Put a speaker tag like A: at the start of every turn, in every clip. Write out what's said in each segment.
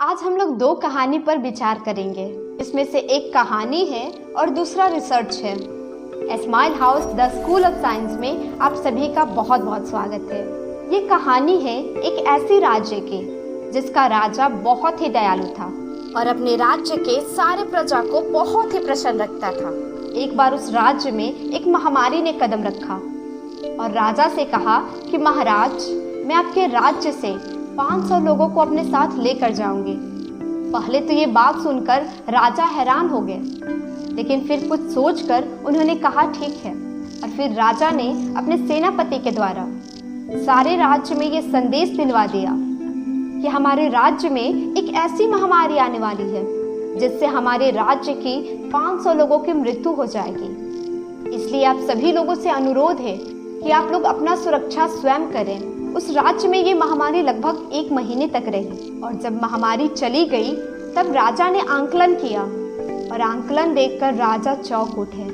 A: आज हम लोग दो कहानी पर विचार करेंगे। इसमें से एक कहानी है और दूसरा रिसर्च है। Smile house the school of science में आप सभी का बहुत बहुत स्वागत है। ये कहानी है एक ऐसी राज्य की जिसका राजा बहुत ही दयालु था और अपने राज्य के सारे प्रजा को बहुत ही प्रसन्न रखता था। एक बार उस राज्य में एक महामारी ने कदम रखा और राजा से कहा कि महाराज, मैं आपके राज्य से 500 लोगों को अपने साथ लेकर जाऊंगी। पहले तो ये बात सुनकर राजा हैरान हो गए, लेकिन फिर कुछ सोचकर उन्होंने कहा ठीक है। और फिर राजा ने अपने सेनापति के द्वारा सारे राज्य में ये संदेश दिलवा दिया कि हमारे राज्य में एक ऐसी महामारी आने वाली है जिससे हमारे राज्य की 500 लोगों की मृत्यु हो जाएगी। इसलिए आप सभी लोगों से अनुरोध है कि आप लोग अपना सुरक्षा स्वयं करें। उस राज्य में ये महामारी लगभग 1 महीने तक रही और जब महामारी चली गई तब राजा ने आंकलन किया और आंकलन देखकर राजा चौंक उठे,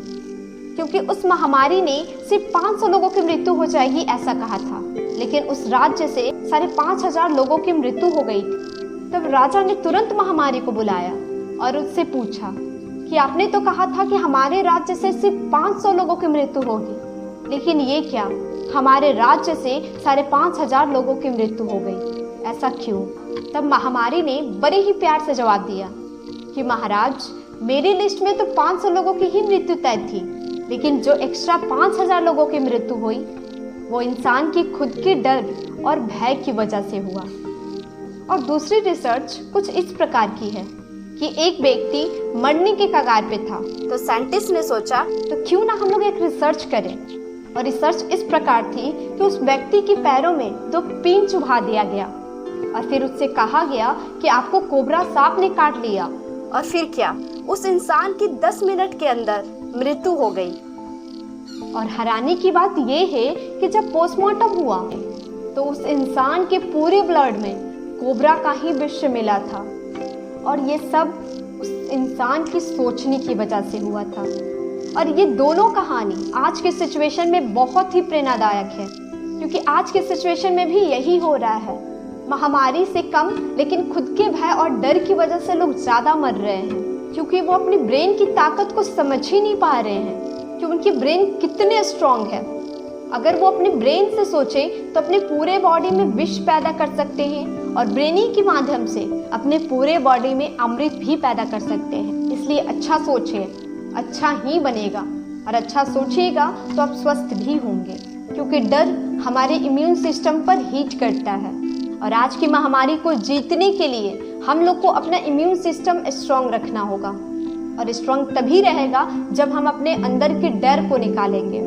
A: क्योंकि उस महामारी ने सिर्फ 500 लोगों की मृत्यु हो जाएगी ऐसा कहा था, लेकिन उस राज्य से 5,500 लोगों की मृत्यु हो गई थी। तब राजा ने तुरंत महामारी को बुलाया और उससे पूछा कि आपने तो कहा था कि हमारे राज्य से सिर्फ 500 लोगों की मृत्यु होगी, लेकिन ये क्या, हमारे राज्य से 5,500 लोगों की मृत्यु हो गई, ऐसा क्यों? तब महामारी ने बड़े ही प्यार से जवाब दिया कि महाराज, मेरी लिस्ट में तो 500 लोगों की ही मृत्यु तय थी, लेकिन जो एक्स्ट्रा 5,000 लोगों की मृत्यु हुई वो इंसान की खुद के डर और भय की वजह से हुआ। और दूसरी रिसर्च कुछ इस प्रकार की है कि एक व्यक्ति मरने के कगार पे था, तो साइंटिस्ट ने सोचा तो क्यों ना हम लोग एक रिसर्च करें। और रिसर्च इस प्रकार थी कि उस व्यक्ति के पैरों में 2 पीन चुभा दिया गया और फिर उससे कहा गया कि आपको कोबरा सांप ने काट लिया। और फिर क्या, उस इंसान की 10 मिनट के अंदर मृत्यु हो गई। और हैरानी की बात यह है कि जब पोस्टमार्टम हुआ तो उस इंसान के पूरे ब्लड में कोबरा का ही विष मिला था। और ये सब उस इंसान की सोचने की वजह से हुआ था। और ये दोनों कहानी आज के सिचुएशन में बहुत ही प्रेरणादायक है, क्योंकि आज के सिचुएशन में भी यही हो रहा है। महामारी से कम, लेकिन खुद के भय और डर की वजह से लोग ज़्यादा मर रहे हैं, क्योंकि वो अपनी ब्रेन की ताकत को समझ ही नहीं पा रहे हैं कि उनकी ब्रेन कितने स्ट्रांग है। अगर वो अपने ब्रेन से सोचे तो अपने पूरे बॉडी में विष पैदा कर सकते हैं और ब्रेनी के माध्यम से अपने पूरे बॉडी में अमृत भी पैदा कर सकते हैं। इसलिए अच्छा सोचिए, अच्छा ही बनेगा, और अच्छा सोचिएगा तो आप स्वस्थ भी होंगे, क्योंकि डर हमारे इम्यून सिस्टम पर हीट करता है। और आज की महामारी को जीतने के लिए हम लोग को अपना इम्यून सिस्टम स्ट्रांग रखना होगा, और स्ट्रांग तभी रहेगा जब हम अपने अंदर के डर को निकालेंगे।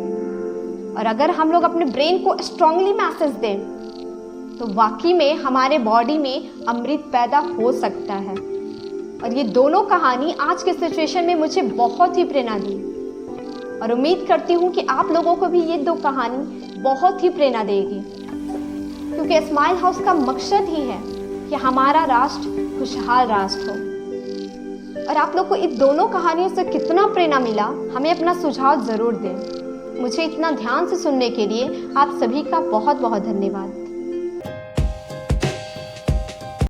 A: और अगर हम लोग अपने ब्रेन को स्ट्रांगली मैसेज दें तो वाकई में हमारे बॉडी में अमृत पैदा हो सकता है। और ये दोनों कहानी आज के सिचुएशन में मुझे बहुत ही प्रेरणा दी, और उम्मीद करती हूँ कि आप लोगों को भी ये 2 कहानी बहुत ही प्रेरणा देगी, क्योंकि स्माइल हाउस का मकसद ही है कि हमारा राष्ट्र खुशहाल राष्ट्र हो। और आप लोग को इन दोनों कहानियों से कितना प्रेरणा मिला, हमें अपना सुझाव ज़रूर दें। मुझे इतना ध्यान से सुनने के लिए आप सभी का बहुत बहुत धन्यवाद।